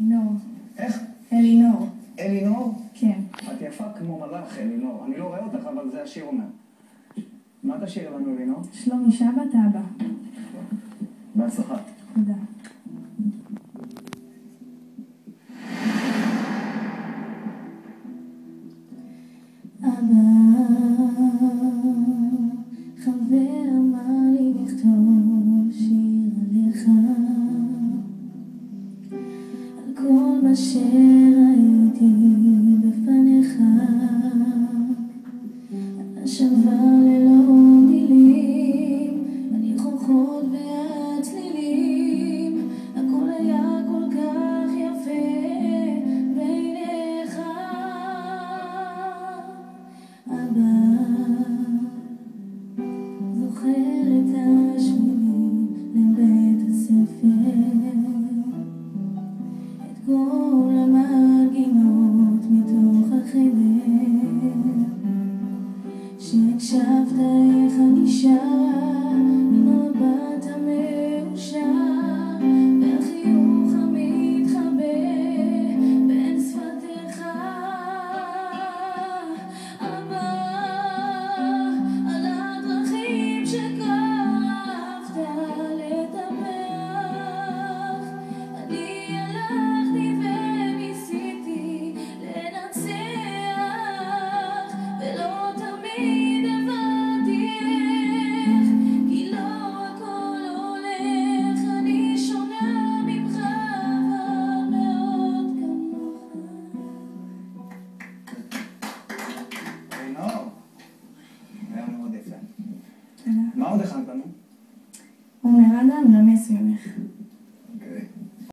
אלינור. איך? אלינור. אלינור? כן. את יפה כמו מלאך, אלינור. אני לא רואה אותך, אבל זה השיר אומר. מה תשאיר לנו, אלינור? שלומי שבת אבא. בהצלחה. תודה. אבא, חבר אמר לי לכתוב שיר עליך, על כל מה שראיתי בפניך, על השלווה ללא מילים, הניחוחות והצלילים, הכל היה כל כך יפה בעיניך. אבא, זוכר את השבילים לבית הספר, את כל המגינות מתוך החדר, שהקשבת איך אני שרה